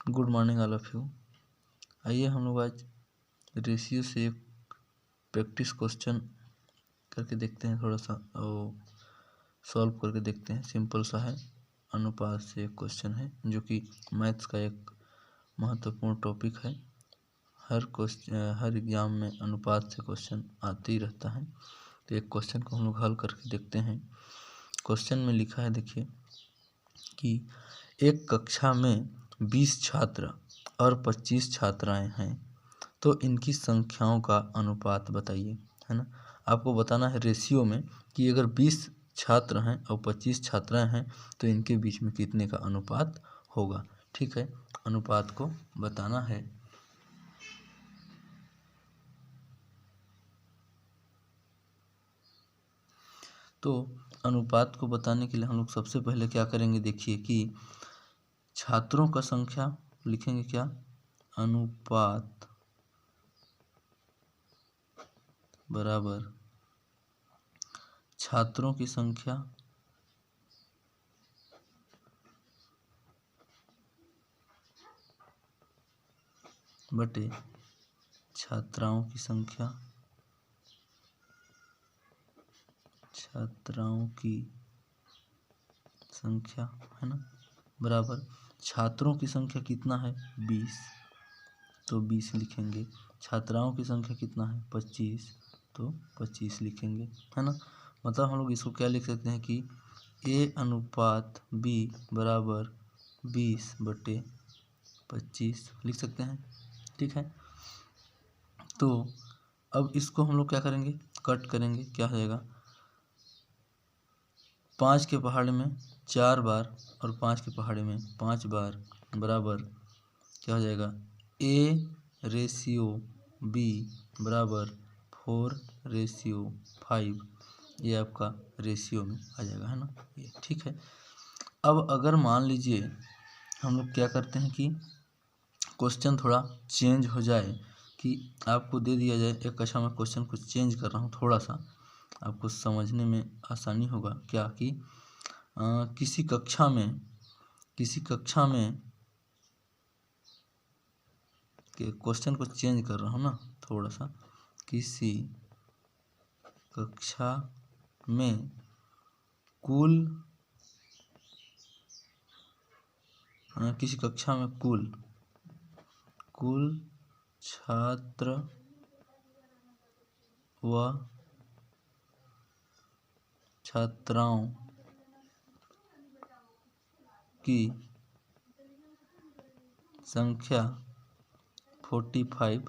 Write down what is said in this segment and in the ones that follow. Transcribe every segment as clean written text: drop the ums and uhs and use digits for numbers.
Good morning all of you. आइए हम लोग आज रेशियो से एक प्रैक्टिस क्वेश्चन करके देखते हैं, थोड़ा सा और सॉल्व करके देखते हैं। सिंपल सा है, अनुपात से एक क्वेश्चन है जो कि मैथ्स का एक महत्वपूर्ण टॉपिक है। हर एग्जाम में अनुपात से क्वेश्चन आते ही रहता है। तो एक क्वेश्चन को हम लोग हल करके देखते हैं। क्वेश्चन में लिखा है, देखिए कि एक कक्षा में 20 छात्र और 25 छात्राएं हैं, तो इनकी संख्याओं का अनुपात बताइए, है ना। आपको बताना है रेशियो में कि अगर 20 छात्र हैं और 25 छात्राएं हैं तो इनके बीच में कितने का अनुपात होगा। ठीक है, अनुपात को बताना है। तो अनुपात को बताने के लिए हम लोग सबसे पहले क्या करेंगे, देखिए कि छात्रों का संख्या लिखेंगे, क्या, अनुपात बराबर छात्रों की संख्या बटे छात्राओं की संख्या, है ना, बराबर छात्रों की संख्या कितना है 20, तो 20 लिखेंगे। छात्राओं की संख्या कितना है 25, तो 25 लिखेंगे, है ना। मतलब हम लोग इसको क्या लिख सकते हैं कि A अनुपात B बराबर 20 बटे 25 लिख सकते हैं। ठीक है, तो अब इसको हम लोग क्या करेंगे, कट करेंगे। क्या हो जाएगा, 5 के पहाड़े में 4 बार और 5 के पहाड़े में 5 बार बराबर क्या हो जाएगा, A रेशियो B बराबर 4:5। ये आपका रेशियो में आ जाएगा, है ना, ये ठीक है। अब अगर मान लीजिए हम लोग क्या करते हैं कि क्वेश्चन थोड़ा चेंज हो जाए, कि आपको दे दिया जाए एक कक्षा में क्वेश्चन को चेंज कर रहा हूँ, थोड़ा सा आपको समझने में आसानी होगा। क्या कि किसी कक्षा में के क्वेश्चन को चेंज कर रहा हूँ ना थोड़ा सा, किसी कक्षा में कुल छात्र व छात्राओं की संख्या 45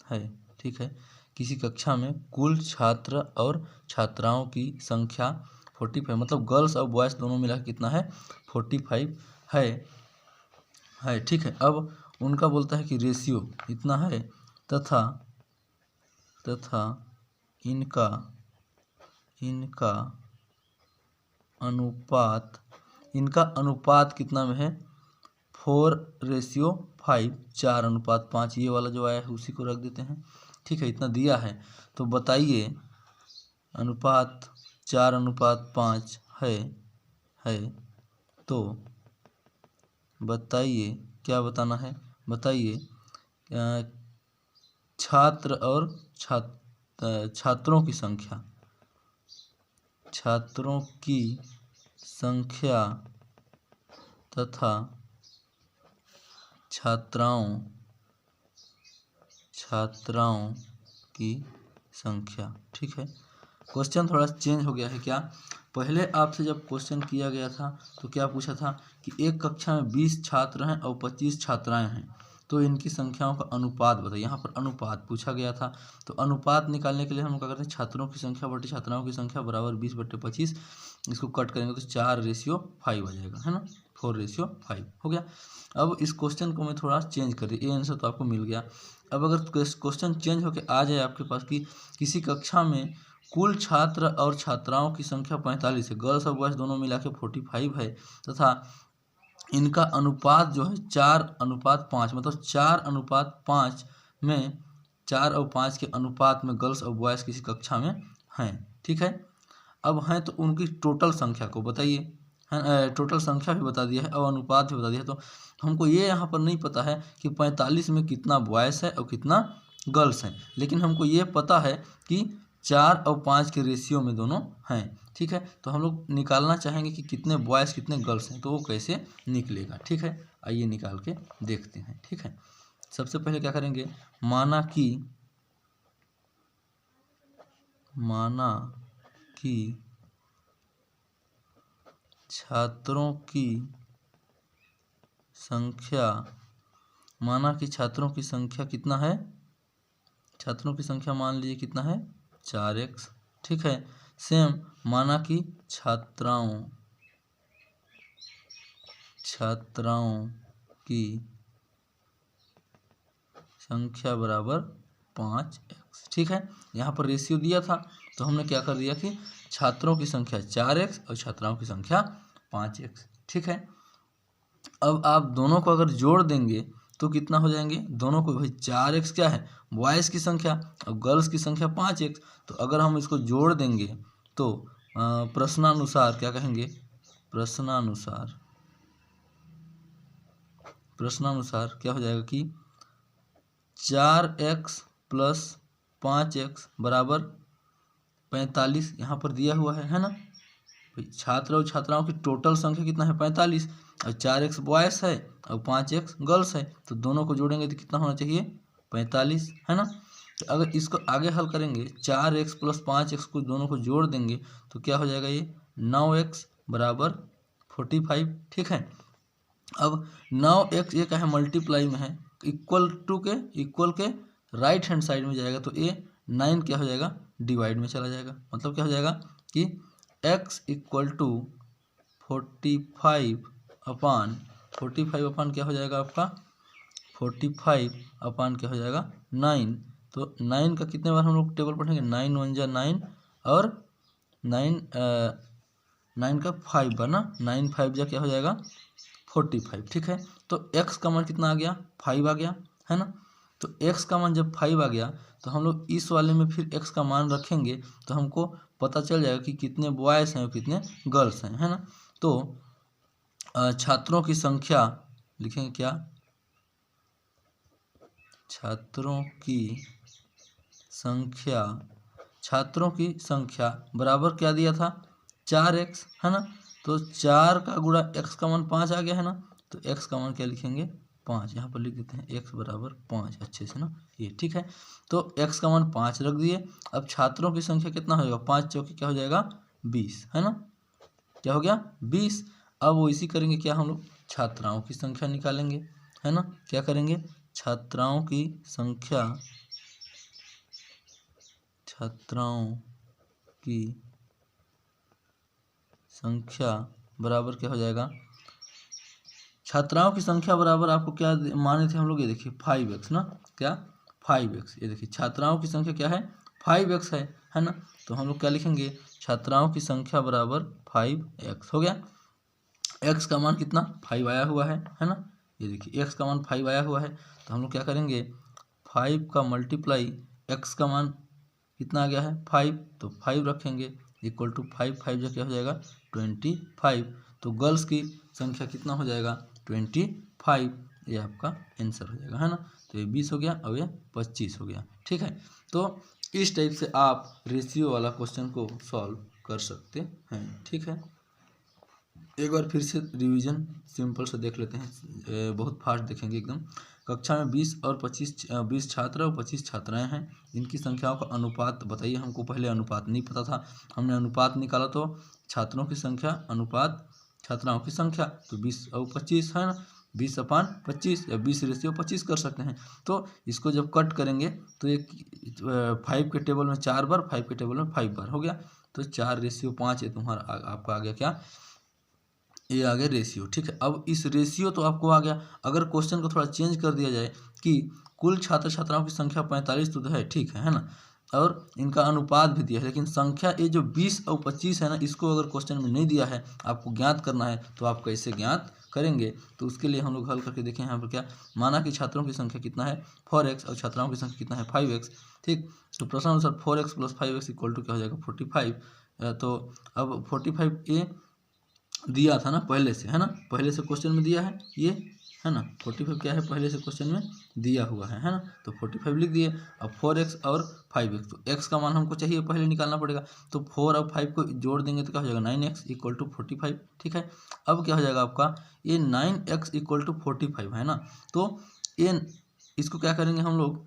है। ठीक है, किसी कक्षा में कुल छात्र और छात्राओं की संख्या 45, मतलब गर्ल्स और बॉयज़ दोनों मिला कितना है 45 है। ठीक है, अब उनका बोलता है कि रेशियो इतना है तथा इनका अनुपात कितना में है 4:5, 4:5। ये वाला जो आया है उसी को रख देते हैं। ठीक है, इतना दिया है, तो बताइए अनुपात 4:5 है, तो बताइए क्या बताना है, बताइए छात्र और छात्रों की संख्या तथा छात्राओं की संख्या। ठीक है, क्वेश्चन थोड़ा चेंज हो गया है। क्या, पहले आपसे जब क्वेश्चन किया गया था तो क्या पूछा था कि एक कक्षा में 20 छात्र हैं और 25 छात्राएं हैं, तो इनकी संख्याओं का अनुपात बताइए। यहाँ पर अनुपात पूछा गया था, तो अनुपात निकालने के लिए हम क्या करते हैं, छात्रों की संख्या बटे छात्राओं की संख्या बराबर 20 बटे 25। इसको कट करेंगे तो 4:5 आ जाएगा, है ना, 4:5 हो गया। अब इस क्वेश्चन को मैं थोड़ा चेंज कर दिया, ये आंसर तो आपको मिल गया। अब अगर क्वेश्चन चेंज होकर आ जाए आपके पास कि किसी कक्षा में कुल छात्र और छात्राओं की संख्या 45 है, गर्ल्स और बॉयज़ दोनों मिला के 45 है, तथा इनका अनुपात जो है 4:5, मतलब 4:5 में 4 और 5 के अनुपात में गर्ल्स और बॉयज़ किसी कक्षा में हैं। ठीक है, अब हैं तो उनकी टोटल संख्या को बताइए। है, टोटल संख्या भी बता दिया है और अनुपात भी बता दिया है। तो हमको ये यहाँ पर नहीं पता है कि 45 में कितना बॉयज़ है और कितना गर्ल्स हैं, लेकिन हमको ये पता है कि 4 और 5 के रेशियो में दोनों हैं। ठीक है, तो हम लोग निकालना चाहेंगे कि कितने बॉयज़ कितने गर्ल्स हैं, तो वो कैसे निकलेगा। ठीक है, आइए निकाल के देखते हैं। ठीक है, सबसे पहले क्या करेंगे, माना कि छात्रों की संख्या, माना कि छात्रों की संख्या कितना है, छात्रों की संख्या मान लीजिए कितना है 4x। ठीक है, सेम माना कि छात्राओं की संख्या बराबर 5x। ठीक है, यहाँ पर रेशियो दिया था तो हमने क्या कर दिया कि छात्रों की संख्या 4x और छात्राओं की संख्या 5x। ठीक है, अब आप दोनों को अगर जोड़ देंगे तो कितना हो जाएंगे, दोनों को, भाई 4x क्या है बॉयज़ की संख्या और गर्ल्स की संख्या 5x। तो अगर हम इसको जोड़ देंगे तो प्रश्नानुसार क्या कहेंगे, प्रश्नानुसार क्या हो जाएगा कि 4x प्लस 5x बराबर 45 यहाँ पर दिया हुआ है ना। छात्र और छात्राओं की टोटल संख्या कितना है 45 और 4x बॉयज़ है और 5x गर्ल्स है, तो दोनों को जोड़ेंगे तो कितना होना चाहिए 45, है ना। तो अगर इसको आगे हल करेंगे 4x प्लस 5x को दोनों को जोड़ देंगे तो क्या हो जाएगा, ये 9x बराबर 45। ठीक है, अब 9x ये क्या है मल्टीप्लाई में है, इक्वल के राइट हैंड साइड में जाएगा तो ये 9 क्या हो जाएगा डिवाइड में चला जाएगा। मतलब क्या हो जाएगा कि x इक्वल टू 45 अपान क्या हो जाएगा आपका 45 अपान क्या हो जाएगा 9। तो 9 का कितने बार हम लोग टेबल पढ़ेंगे, 9 1 जा 9 और 9 का 5 बार ना, 9 5 जा क्या हो जाएगा 45। ठीक है, तो x का मान कितना आ गया 5 आ गया, है ना। तो x का मान जब 5 आ गया तो हम लोग इस वाले में फिर x का मान रखेंगे तो हमको पता चल जाएगा कि कितने बॉयज़ हैं और कितने गर्ल्स हैं, है ना। तो छात्रों की संख्या लिखेंगे क्या, छात्रों की संख्या बराबर क्या दिया था 4x, है ना। तो 4 का गुणा x का मान 5 आ गया, है ना। तो x का मान क्या लिखेंगे 5, यहाँ पर लिख देते हैं x बराबर 5 अच्छे से ना, ये ठीक है। तो x का मान 5 रख दिए। अब छात्रों की संख्या कितना हो जाएगा, 5 चौके क्या हो जाएगा 20, है ना, क्या हो गया 20। अब वो इसी करेंगे क्या, हम लोग छात्राओं की संख्या निकालेंगे, है ना। क्या करेंगे, छात्राओं की संख्या बराबर क्या हो जाएगा, छात्राओं की संख्या बराबर आपको क्या माने थे हम लोग, ये देखिए 5x ना, क्या 5x, ये देखिए छात्राओं की संख्या क्या है 5x है ना। तो हम लोग क्या लिखेंगे, छात्राओं की संख्या बराबर 5x हो गया। x का मान कितना 5 आया हुआ है ना, ये देखिए x का मान 5 आया हुआ है। तो हम लोग क्या करेंगे 5 का मल्टीप्लाई x का मान कितना आ गया है 5, तो 5 रखेंगे इक्वल टू 5 5 जो क्या हो जाएगा 25। तो गर्ल्स की संख्या कितना हो जाएगा 25, ये आपका आंसर हो जाएगा, है ना। तो ये 20 हो गया और ये 25 हो गया। ठीक है, तो इस टाइप से आप रेशियो वाला क्वेश्चन को सॉल्व कर सकते हैं। ठीक है, एक बार फिर से रिवीजन सिंपल से देख लेते हैं, बहुत फास्ट देखेंगे एकदम। कक्षा में 20 छात्र और 25 छात्राएं हैं, इनकी संख्याओं का अनुपात बताइए। हमको पहले अनुपात नहीं पता था, हमने अनुपात निकाला तो छात्रों की संख्या अनुपात छात्राओं की संख्या, तो 20 और 25 है ना, 20 अपान 25 या 20 रेशियो 25 कर सकते हैं। तो इसको जब कट करेंगे तो एक 5 के टेबल में 4 बार, 5 के टेबल में 5 बार हो गया, तो 4 रेशियो 5 है तुम्हारा, आपका आ गया क्या, ये आ गया रेशियो। ठीक है, अब इस रेशियो तो आपको आ गया। अगर क्वेश्चन को थोड़ा चेंज कर दिया जाए कि कुल छात्र छात्राओं की संख्या 45 तो है, ठीक है ना, और इनका अनुपात भी दिया है, लेकिन संख्या ये जो 20 और 25 है ना, इसको अगर क्वेश्चन में नहीं दिया है, आपको ज्ञात करना है, तो आप कैसे ज्ञात करेंगे। तो उसके लिए हम लोग हल करके देखें। यहाँ पर क्या माना कि छात्रों की संख्या कितना है 4x और छात्राओं की संख्या कितना है 5x। ठीक, तो प्रश्न अनुसार 4x plus 5x equal to क्या हो जाएगा 45। तो अब 45 ये दिया था ना पहले से, है ना, पहले से क्वेश्चन में दिया है ये, है ना, 45 क्या है पहले से क्वेश्चन में दिया हुआ है ना, तो 45 लिख दिए। अब 4x और 5x, तो x का मान हमको चाहिए पहले निकालना पड़ेगा, तो 4 और 5 को जोड़ देंगे तो क्या हो जाएगा 9x इक्वल टू 45, ठीक है। अब क्या हो जाएगा आपका ये 9x इक्वल टू 45 है ना, तो ये इसको क्या करेंगे हम लोग,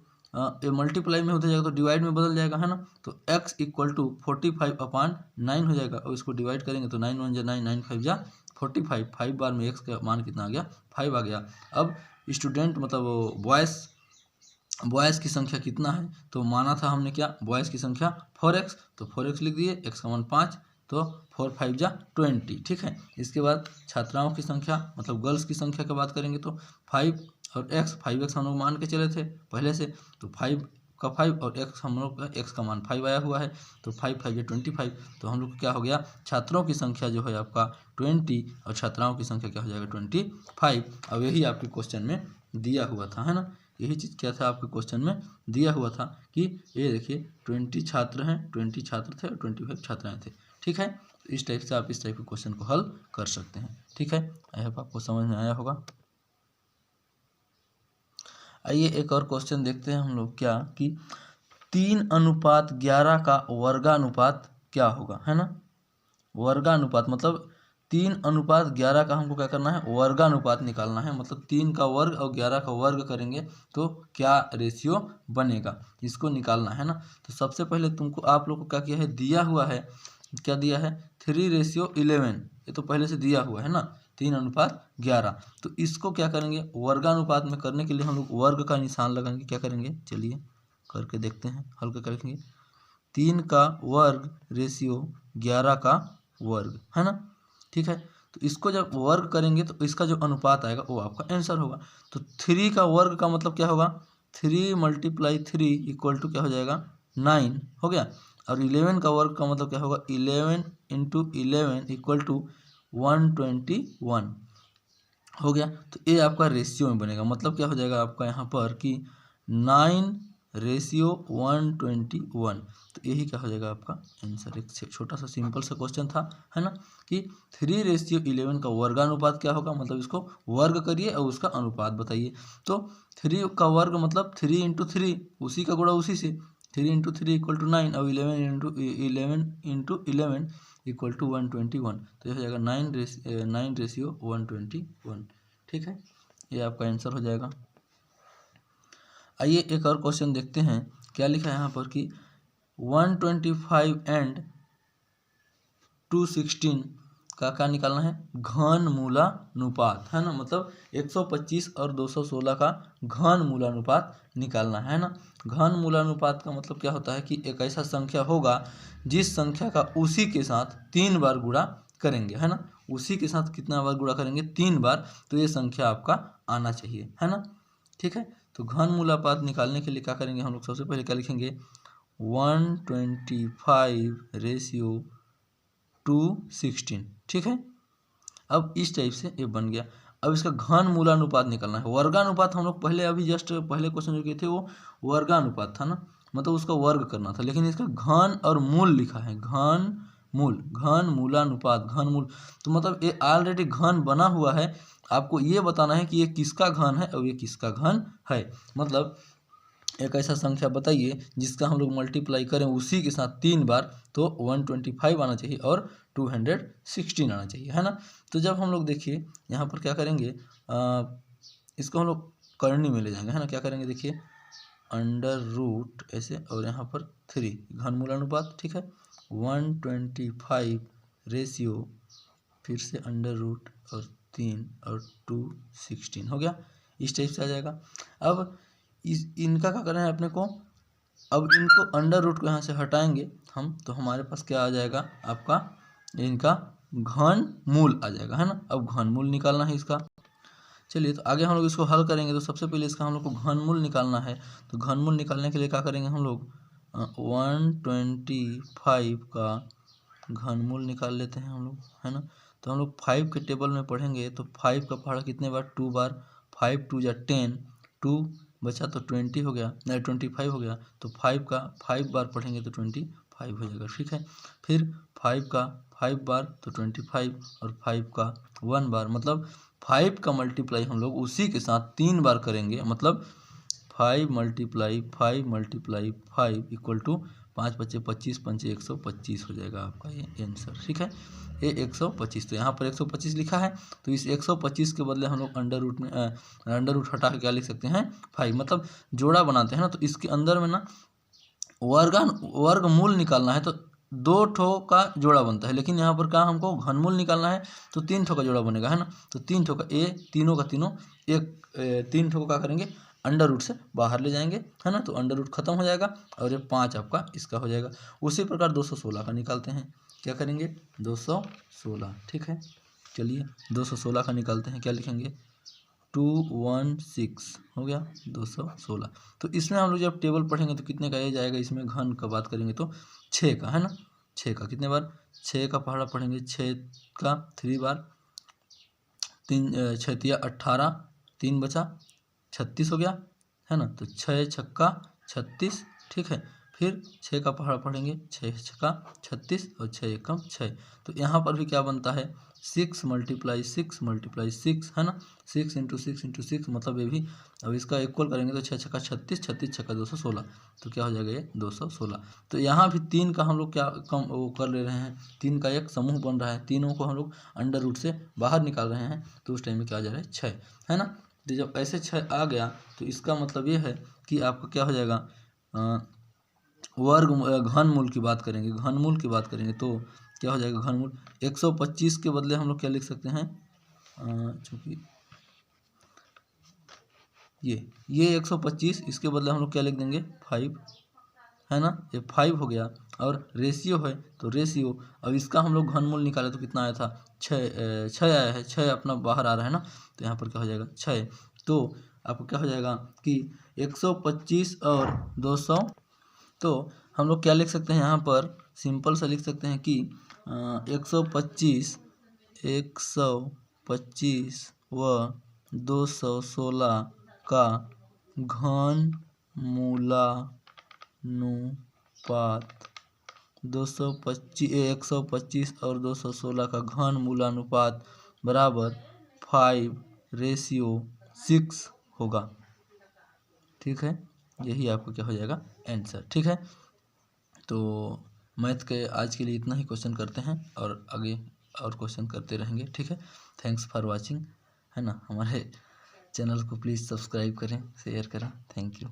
ये मल्टीप्लाई में होता जाएगा तो डिवाइड में बदल जाएगा, है ना, तो x इक्वल टू 45/9 हो जाएगा, और इसको डिवाइड करेंगे तो 9 1 जा 9, 9 5 जा 45, 5 बार में x का मान कितना आ गया 5 आ गया। अब स्टूडेंट मतलब बॉयज़ की संख्या कितना है, तो माना था हमने क्या बॉयज़ की संख्या 4x, तो 4x लिख दिए, x का मान 5, तो 4 5 जा 20, ठीक है। इसके बाद छात्राओं की संख्या मतलब गर्ल्स की संख्या की बात करेंगे तो 5 और x, 5x हम लोग मान के चले थे पहले से, तो 5 का 5 और x हम लोग का x का मान 5 आया हुआ है, तो 5 5 या 25, तो हम लोग क्या हो गया छात्रों की संख्या जो है आपका 20 और छात्राओं की संख्या क्या हो जाएगा 25। अब यही आपके क्वेश्चन में दिया हुआ था, है ना, यही चीज़ क्या था आपके क्वेश्चन में दिया हुआ था कि ये देखिए 20 छात्र हैं, 20 छात्र थे और 25 छात्राएँ थे, ठीक है। इस टाइप से आप इस टाइप के क्वेश्चन को हल कर सकते हैं, ठीक है। आई होप आपको समझ में आया होगा। आइए एक और क्वेश्चन देखते हैं हम लोग क्या कि 3:11 का वर्गानुपात क्या होगा, है ना, वर्गानुपात मतलब 3:11 का हमको क्या करना है वर्गानुपात निकालना है, मतलब 3 का वर्ग और 11 का वर्ग करेंगे तो क्या रेशियो बनेगा, इसको निकालना है ना। तो सबसे पहले तुमको आप लोग को क्या किया है दिया हुआ है, क्या दिया है 3:11, ये तो पहले से दिया हुआ है ना 3:11, तो इसको क्या करेंगे वर्गानुपात में करने के लिए हम लोग वर्ग का निशान लगाएंगे, क्या करेंगे चलिए करके देखते हैं, हल करके लिखेंगे 3 का वर्ग रेशियो 11 का वर्ग, है ना, ठीक है। तो इसको जब वर्ग करेंगे तो इसका जो अनुपात आएगा वो आपका आंसर होगा। तो 3 का वर्ग का मतलब क्या होगा 3 × 3 इक्वल टू क्या हो जाएगा 9 हो गया, और 11 का वर्ग का मतलब क्या होगा 11 × 11 इक्वल टू 121 हो गया। तो ये आपका रेशियो में बनेगा, मतलब क्या हो जाएगा आपका यहाँ पर कि 9:121, तो यही क्या हो जाएगा आपका आंसर। एक छोटा सा सिंपल सा क्वेश्चन था, है ना, कि 3:11 का वर्गानुपात क्या होगा, मतलब इसको वर्ग करिए और उसका अनुपात बताइए। तो 3 का वर्ग मतलब 3 × 3 उसी का गुणा उसी से, 3 × 3 इक्वल टू 9 और 11 × 11 इक्वल टू 121, तो यह हो जाएगा 9:121, ठीक है, ये आपका आंसर हो जाएगा। आइए एक और क्वेश्चन देखते हैं, क्या लिखा है यहाँ पर कि 125 एंड 216 का क्या निकालना है घन मूलानुपात, है ना, मतलब 125 और 216 का घन मूलानुपात निकालना है ना। घन मूलानुपात का मतलब क्या होता है कि एक ऐसा संख्या होगा जिस संख्या का उसी के साथ 3 बार गुणा करेंगे, है ना, उसी के साथ कितना बार गुणा करेंगे 3 बार, तो ये संख्या आपका आना चाहिए, है ना, ठीक है। तो घन मूलानुपात निकालने के लिए क्या करेंगे हम लोग, सबसे पहले क्या लिखेंगे 125/216, ठीक है। अब इस टाइप से ये बन गया। अब इसका घन मूलानुपात निकालना है। वर्गानुपात हम लोग पहले अभी जस्ट पहले क्वेश्चन जो किए थे वो वर्गानुपात था ना, मतलब उसका वर्ग करना था, लेकिन इसका घन और मूल लिखा है, घन मूलानुपात, घन मूल, तो मतलब ये ऑलरेडी घन बना हुआ है, आपको ये बताना है कि ये किसका घन है और ये किसका घन है। मतलब एक ऐसा संख्या बताइए जिसका हम लोग मल्टीप्लाई करें उसी के साथ 3 बार, तो 125 आना चाहिए और 216 आना चाहिए, है ना। तो जब हम लोग देखिए यहाँ पर क्या करेंगे, इसको हम लोग करनी में ले जाएंगे, है ना, क्या करेंगे देखिए अंडर रूट ऐसे और यहाँ पर 3 घन मूलानुपात, ठीक है, 125 रेशियो फिर से अंडर रूट और 3 और 216 हो गया, इस टाइप से आ जाएगा। अब इनका क्या करना है अपने को, अब इनको अंडर रूट को यहाँ से हटाएंगे हम, तो हमारे पास क्या आ जाएगा आपका इनका घन मूल आ जाएगा, है ना। अब घन मूल निकालना है इसका, चलिए तो आगे हम लोग इसको हल करेंगे। तो सबसे पहले इसका हम लोग को घन मूल निकालना है, तो घन मूल निकालने के लिए क्या करेंगे हम लोग 125 का घन मूल निकाल लेते हैं हम लोग, है ना। तो हम लोग 5 के टेबल में पढ़ेंगे तो 5 का पढ़ा कितने बार 2 बार, 5 2 जा 10, 2 बचा तो 20 हो गया, नहीं 25 हो गया, तो 5 का 5 बार पढ़ेंगे तो 25 हो जाएगा, ठीक है। फिर 5 का 5 बार तो 25 और 5 का 1 बार, मतलब 5 का मल्टीप्लाई हम लोग उसी के साथ 3 बार करेंगे, मतलब 5 × 5 इक्वल टू 5 × 5 = 25, 5 × 125 हो जाएगा आपका ये आंसर। ठीक है, ये 125, तो यहाँ पर 125 लिखा है, तो इस 125 के बदले हम लोग अंडर रूट हटा के क्या लिख सकते हैं 5, मतलब जोड़ा बनाते हैं ना, तो इसके अंदर में ना वर्गमूल निकालना है तो 2 ठो का जोड़ा बनता है, लेकिन यहाँ पर क्या हमको घनमूल निकालना है तो 3 ठो का जोड़ा बनेगा, है ना। तो 3 ठो का तीनों का तीनों 3 ठो को क्या करेंगे अंडर रूट से बाहर ले जाएंगे, है ना, तो अंडर रूट खत्म हो जाएगा और ये 5 आपका इसका हो जाएगा। उसी प्रकार 216 का निकालते हैं, क्या करेंगे 216। ठीक है, चलिए 216 का निकालते हैं, क्या लिखेंगे 216 हो गया 216। तो इसमें हम लोग जब टेबल पढ़ेंगे तो कितने का ये जाएगा, इसमें घन का बात करेंगे तो 6 का, है ना, 6 का कितने बार 6 का पहाड़ा पढ़ेंगे, 6 का 3 बार, 3 6 × 18, 3 बचा 36 हो गया, है ना, तो 6 छक्का 36। ठीक है, फिर 6 का पहाड़ा पढ़ेंगे, 6 छक्का 36 और 6 एकम 6, तो यहाँ पर भी क्या बनता है 6 × 6 है ना, 6 × 6 × 6, मतलब ये भी अब इसका इक्वल करेंगे तो 6 छक्का 36, 36 छक्का 216, तो क्या हो जाएगा ये 216। तो यहाँ भी 3 का हम लोग क्या कम वो कर ले रहे हैं, 3 का एक समूह बन रहा है, तीनों को हम लोग अंडर रूट से बाहर निकाल रहे हैं, तो उस टाइम में क्या आ जा रहा है 6, है ना। तो जब ऐसे 6 आ गया तो इसका मतलब ये है कि आपका क्या हो जाएगा घनमूल की बात करेंगे, घनमूल की बात करेंगे तो क्या हो जाएगा घनमूल 125 के बदले हम लोग क्या लिख सकते हैं, चूँकि ये 125, इसके बदले हम लोग क्या लिख देंगे 5, है ना, ये 5 हो गया। और रेशियो है तो रेशियो, अब इसका हम लोग घनमूल निकाले तो कितना आया था 6 आया है, 6 अपना बाहर आ रहा है ना, तो यहाँ पर क्या हो जाएगा 6, तो आपको क्या हो जाएगा कि 125 और 200, तो हम लोग क्या लिख सकते हैं यहाँ पर सिंपल सा लिख सकते हैं कि 125 व 216 का घनमूलानुपात 125 और 216 का घनमूलानुपात बराबर 5:6 होगा। ठीक है, यही आपको क्या हो जाएगा आंसर। ठीक है, तो मैथ के आज के लिए इतना ही क्वेश्चन करते हैं और आगे और क्वेश्चन करते रहेंगे। ठीक है, थैंक्स फॉर वाचिंग, है ना। हमारे चैनल को प्लीज़ सब्सक्राइब करें, शेयर करें, थैंक यू।